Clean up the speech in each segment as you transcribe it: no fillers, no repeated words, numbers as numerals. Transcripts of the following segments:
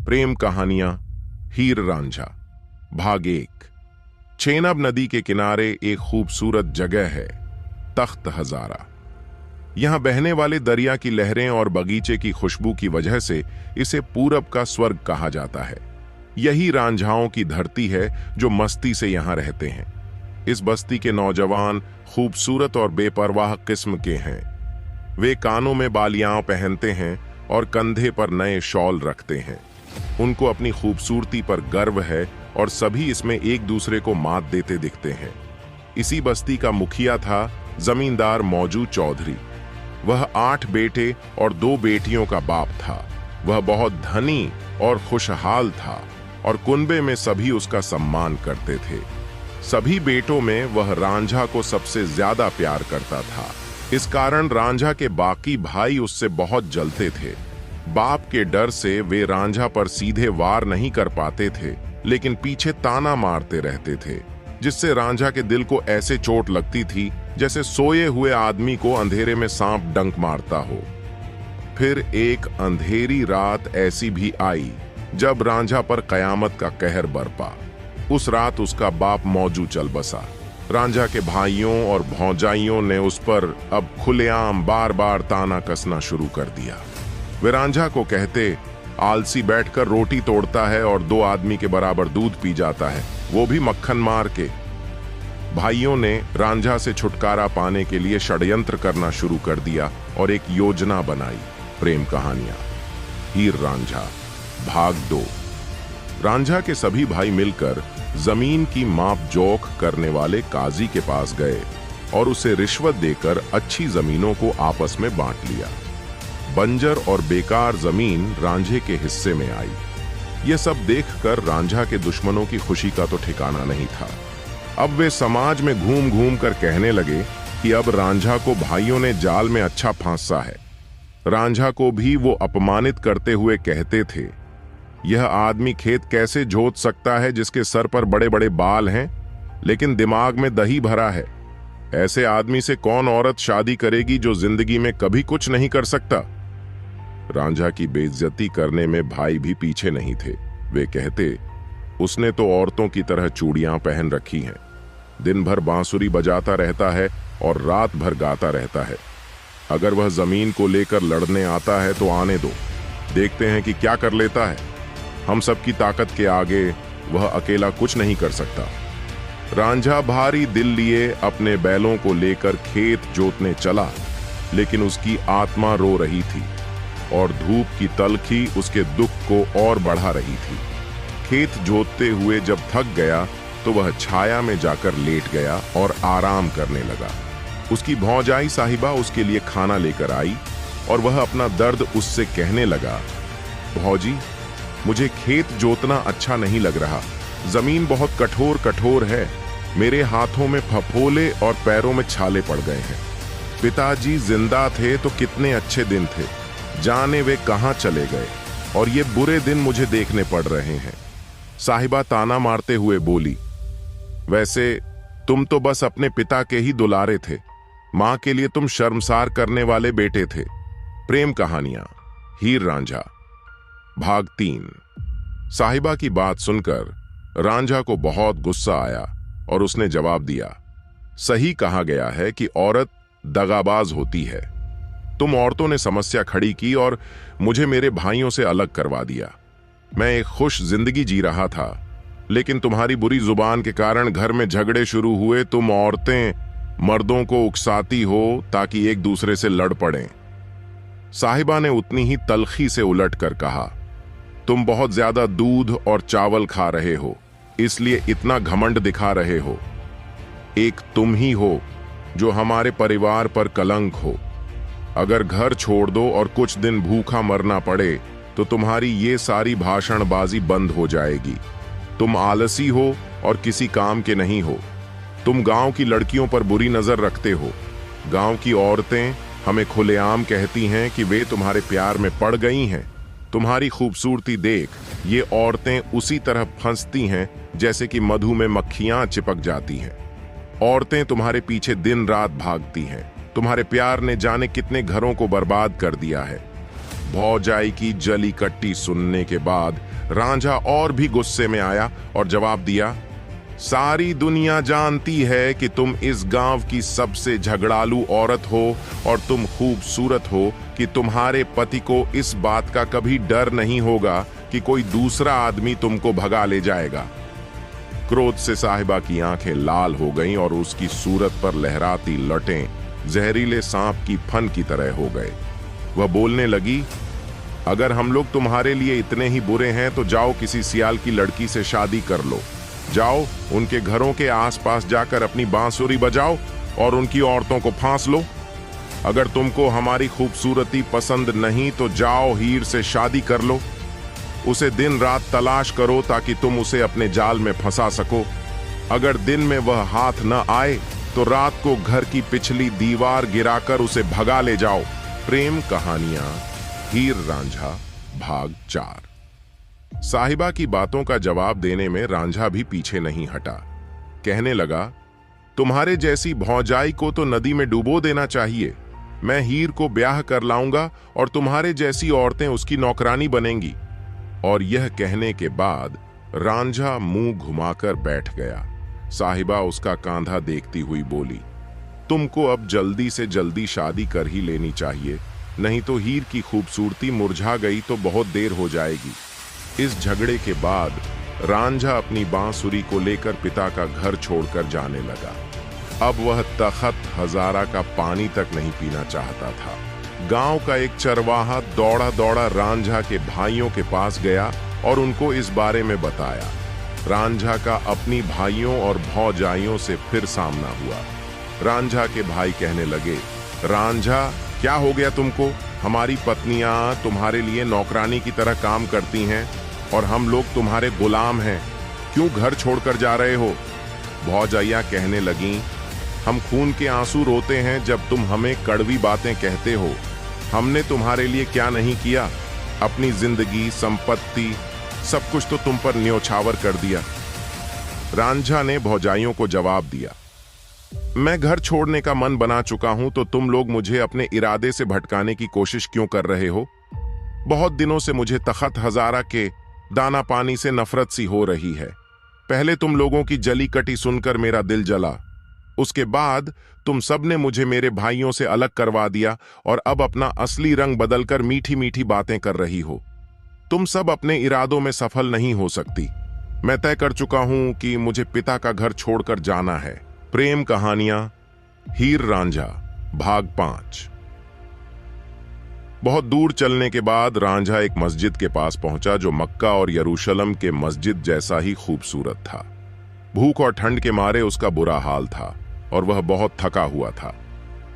प्रेम कहानियां हीर रांझा भाग 1। चेनाब नदी के किनारे एक खूबसूरत जगह है, तख्त हजारा। यहां बहने वाले दरिया की लहरें और बगीचे की खुशबू की वजह से इसे पूरब का स्वर्ग कहा जाता है। यही रांझाओं की धरती है जो मस्ती से यहां रहते हैं। इस बस्ती के नौजवान खूबसूरत और बेपरवाह किस्म के हैं। वे कानों में बालियां पहनते हैं और कंधे पर नए शॉल रखते हैं। उनको अपनी खूबसूरती पर गर्व है और सभी इसमें एक दूसरे को मात देते दिखते हैं। इसी बस्ती का मुखिया था जमींदार मौजू चौधरी। वह 8 बेटे और 2 बेटियों का बाप था। वह बहुत धनी और खुशहाल था और कुनबे में सभी उसका सम्मान करते थे। सभी बेटों में वह रांझा को सबसे ज्यादा प्यार करता था। इस कारण रांझा के बाकी भाई उससे बहुत जलते थे। बाप के डर से वे रांझा पर सीधे वार नहीं कर पाते थे, लेकिन पीछे ताना मारते रहते थे, जिससे रांझा के दिल को ऐसे चोट लगती थी जैसे सोए हुए आदमी को अंधेरे में सांप डंक मारता हो। फिर एक अंधेरी रात ऐसी भी आई जब रांझा पर कयामत का कहर बरपा। उस रात उसका बाप मौजू चल बसा। रांझा के भाइयों और भौजाइयों ने उस पर अब खुलेआम बार बार ताना कसना शुरू कर दिया। वे रांझा को कहते, आलसी बैठकर रोटी तोड़ता है और 2 आदमी के बराबर दूध पी जाता है, वो भी मक्खन मार के। भाइयों ने रांझा से छुटकारा पाने के लिए षड्यंत्र करना शुरू कर दिया और एक योजना बनाई। प्रेम कहानियां हीर रांझा भाग 2। रांझा के सभी भाई मिलकर जमीन की माप जोख करने वाले काजी के पास गए और उसे रिश्वत देकर अच्छी जमीनों को आपस में बांट लिया। बंजर और बेकार जमीन रांझे के हिस्से में आई। यह सब देखकर रांझा के दुश्मनों की खुशी का तो ठिकाना नहीं था। अब वे समाज में घूम घूम कर कहने लगे कि अब रांझा को भाइयों ने जाल में अच्छा फांसा है। रांझा को भी वो अपमानित करते हुए कहते थे, यह आदमी खेत कैसे जोत सकता है जिसके सर पर बड़े बड़े बाल हैं, लेकिन दिमाग में दही भरा है। ऐसे आदमी से कौन औरत शादी करेगी जो जिंदगी में कभी कुछ नहीं कर सकता। रांझा की बेइज्जती करने में भाई भी पीछे नहीं थे। वे कहते, उसने तो औरतों की तरह चूड़ियां पहन रखी हैं, दिन भर बांसुरी बजाता रहता है और रात भर गाता रहता है। अगर वह जमीन को लेकर लड़ने आता है तो आने दो, देखते हैं कि क्या कर लेता है। हम सबकी ताकत के आगे वह अकेला कुछ नहीं कर सकता। रांझा भारी दिल लिए अपने बैलों को लेकर खेत जोतने चला, लेकिन उसकी आत्मा रो रही थी और धूप की तलखी उसके दुख को और बढ़ा रही थी। खेत जोतते हुए जब थक गया तो वह छाया में जाकर लेट गया और आराम करने लगा। उसकी भौजाई साहिबा उसके लिए खाना लेकर आई और वह अपना दर्द उससे कहने लगा, भौजी, मुझे खेत जोतना अच्छा नहीं लग रहा। जमीन बहुत कठोर कठोर है। मेरे हाथों में फफोले और पैरों में छाले पड़ गए हैं। पिताजी जिंदा थे तो कितने अच्छे दिन थे, जाने वे कहां चले गए और ये बुरे दिन मुझे देखने पड़ रहे हैं। साहिबा ताना मारते हुए बोली, वैसे तुम तो बस अपने पिता के ही दुलारे थे। मां के लिए तुम शर्मसार करने वाले बेटे थे। प्रेम कहानियां हीर रांझा भाग 3। साहिबा की बात सुनकर रांझा को बहुत गुस्सा आया और उसने जवाब दिया, सही कहा गया है कि औरत दगाबाज होती है। तुम औरतों ने समस्या खड़ी की और मुझे मेरे भाइयों से अलग करवा दिया। मैं एक खुश जिंदगी जी रहा था, लेकिन तुम्हारी बुरी जुबान के कारण घर में झगड़े शुरू हुए। तुम औरतें मर्दों को उकसाती हो ताकि एक दूसरे से लड़ पड़ें। साहिबा ने उतनी ही तलखी से उलट कर कहा, तुम बहुत ज्यादा दूध और चावल खा रहे हो, इसलिए इतना घमंड दिखा रहे हो। एक तुम ही हो जो हमारे परिवार पर कलंक हो। अगर घर छोड़ दो और कुछ दिन भूखा मरना पड़े तो तुम्हारी ये सारी भाषणबाजी बंद हो जाएगी। तुम आलसी हो और किसी काम के नहीं हो। तुम गांव की लड़कियों पर बुरी नजर रखते हो। गांव की औरतें हमें खुलेआम कहती हैं कि वे तुम्हारे प्यार में पड़ गई हैं। तुम्हारी खूबसूरती देख ये औरतें उसी तरह फंसती हैं जैसे कि मधु में मक्खियां चिपक जाती हैं। औरतें तुम्हारे पीछे दिन रात भागती हैं। तुम्हारे प्यार ने जाने कितने घरों को बर्बाद कर दिया है। भौजाई की जली कट्टी सुनने के बाद रांझा और भी गुस्से में आया और जवाब दिया, सारी दुनिया जानती है कि तुम इस गांव की सबसे झगड़ालू औरत हो और तुम खूबसूरत हो कि तुम्हारे पति को इस बात का कभी डर नहीं होगा कि कोई दूसरा आदमी तुमको भगा ले जाएगा। क्रोध से साहिबा की आंखें लाल हो गईं और उसकी सूरत पर लहराती लटें जहरीले सांप की फन की तरह हो गए। वह बोलने लगी, अगर हम लोग तुम्हारे लिए इतने ही बुरे हैं तो जाओ किसी सियाल की लड़की से शादी कर लो। जाओ उनके घरों के आसपास जाकर अपनी बांसुरी बजाओ और उनकी औरतों को फांस लो। अगर तुमको हमारी खूबसूरती पसंद नहीं तो जाओ हीर से शादी कर लो। उसे दिन रात तलाश करो ताकि तुम उसे अपने जाल में फंसा सको। अगर दिन में वह हाथ न आए तो रात को घर की पिछली दीवार गिराकर उसे भगा ले जाओ। प्रेम कहानियां हीर रांझा भाग 4। साहिबा की बातों का जवाब देने में रांझा भी पीछे नहीं हटा। कहने लगा, तुम्हारे जैसी भौजाई को तो नदी में डुबो देना चाहिए। मैं हीर को ब्याह कर लाऊंगा और तुम्हारे जैसी औरतें उसकी नौकरानी बनेंगी। और यह कहने के बाद रांझा मुंह घुमाकर बैठ गया। साहिबा उसका कांधा देखती हुई बोली, तुमको अब जल्दी से जल्दी शादी कर ही लेनी चाहिए, नहीं तो हीर की खूबसूरती मुरझा गई तो बहुत देर हो जाएगी। इस झगड़े के बाद रांझा अपनी बांसुरी को लेकर पिता का घर छोड़कर जाने लगा। अब वह तख्त हजारा का पानी तक नहीं पीना चाहता था। गांव का एक चरवाहा दौड़ा दौड़ा रांझा के भाइयों के पास गया और उनको इस बारे में बताया। रांझा का अपनी भाइयों और भौजाइयों से फिर सामना हुआ। रांझा के भाई कहने लगे, रांझा क्या हो गया तुमको? हमारी पत्नियां तुम्हारे लिए नौकरानी की तरह काम करती हैं और हम लोग तुम्हारे गुलाम हैं, क्यों घर छोड़कर जा रहे हो? भौजाइयां कहने लगीं, हम खून के आंसू रोते हैं जब तुम हमें कड़वी बातें कहते हो। हमने तुम्हारे लिए क्या नहीं किया? अपनी जिंदगी, संपत्ति, सब कुछ तो तुम पर न्योछावर कर दिया। रांझा ने भौजाइयों को जवाब दिया, मैं घर छोड़ने का मन बना चुका हूं तो तुम लोग मुझे अपने इरादे से भटकाने की कोशिश क्यों कर रहे हो? बहुत दिनों से मुझे तख्त हजारा के दाना पानी से नफरत सी हो रही है। पहले तुम लोगों की जली कटी सुनकर मेरा दिल जला, उसके बाद तुम सब ने मुझे मेरे भाइयों से अलग करवा दिया और अब अपना असली रंग बदलकर मीठी मीठी बातें कर रही हो। तुम सब अपने इरादों में सफल नहीं हो सकती। मैं तय कर चुका हूं कि मुझे पिता का घर छोड़कर जाना है। प्रेम कहानियां हीर रांझा भाग 5। बहुत दूर चलने के बाद रांझा एक मस्जिद के पास पहुंचा जो मक्का और यरूशलेम के मस्जिद जैसा ही खूबसूरत था। भूख और ठंड के मारे उसका बुरा हाल था और वह बहुत थका हुआ था।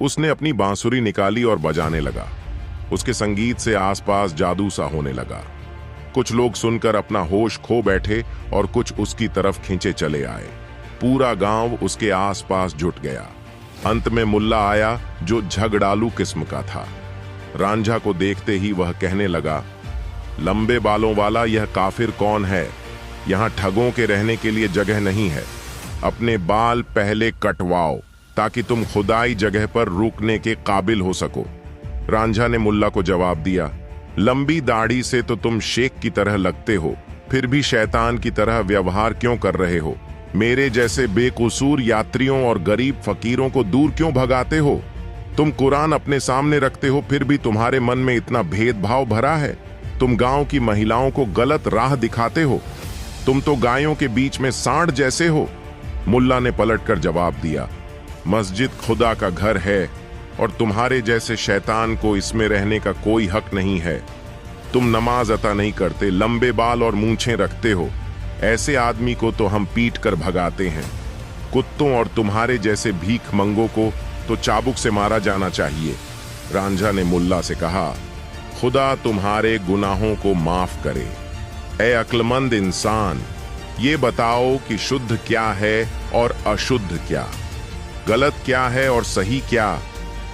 उसने अपनी बांसुरी निकाली और बजाने लगा। उसके संगीत से आसपास जादू सा होने लगा। कुछ लोग सुनकर अपना होश खो बैठे और कुछ उसकी तरफ खींचे चले आए। पूरा गांव उसके आसपास जुट गया। अंत में मुल्ला आया जो झगड़ालू किस्म का था। रांझा को देखते ही वह कहने लगा, लंबे बालों वाला यह काफिर कौन है? यहां ठगों के रहने के लिए जगह नहीं है। अपने बाल पहले कटवाओ ताकि तुम खुदाई जगह पर रुकने के काबिल हो सको। रांझा ने मुल्ला को जवाब दिया, लंबी दाढ़ी से तो तुम शेख की तरह लगते हो, फिर भी शैतान की तरह व्यवहार क्यों कर रहे हो? मेरे जैसे बेकसूर यात्रियों और गरीब फकीरों को दूर क्यों भगाते हो? तुम कुरान अपने सामने रखते हो, फिर भी तुम्हारे मन में इतना भेदभाव भरा है। तुम गांव की महिलाओं को गलत राह दिखाते हो। तुम तो गायों के बीच में सांड जैसे हो। मुल्ला ने पलटकर जवाब दिया, मस्जिद खुदा का घर है और तुम्हारे जैसे शैतान को इसमें रहने का कोई हक नहीं है। तुम नमाज अता नहीं करते, लंबे बाल और मूंछें रखते हो। ऐसे आदमी को तो हम पीट कर भगाते हैं। कुत्तों और तुम्हारे जैसे भीख मंगों को तो चाबुक से मारा जाना चाहिए। रांझा ने मुल्ला से कहा, खुदा तुम्हारे गुनाहों को माफ करे। ए अक्लमंद इंसान, ये बताओ कि शुद्ध क्या है और अशुद्ध क्या, गलत क्या है और सही क्या,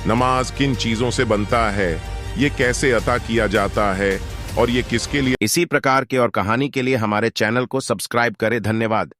नमाज किन चीजों से बनता है, ये कैसे अता किया जाता है और ये किसके लिए? इसी प्रकार के और कहानी के लिए हमारे चैनल को सब्सक्राइब करें। धन्यवाद।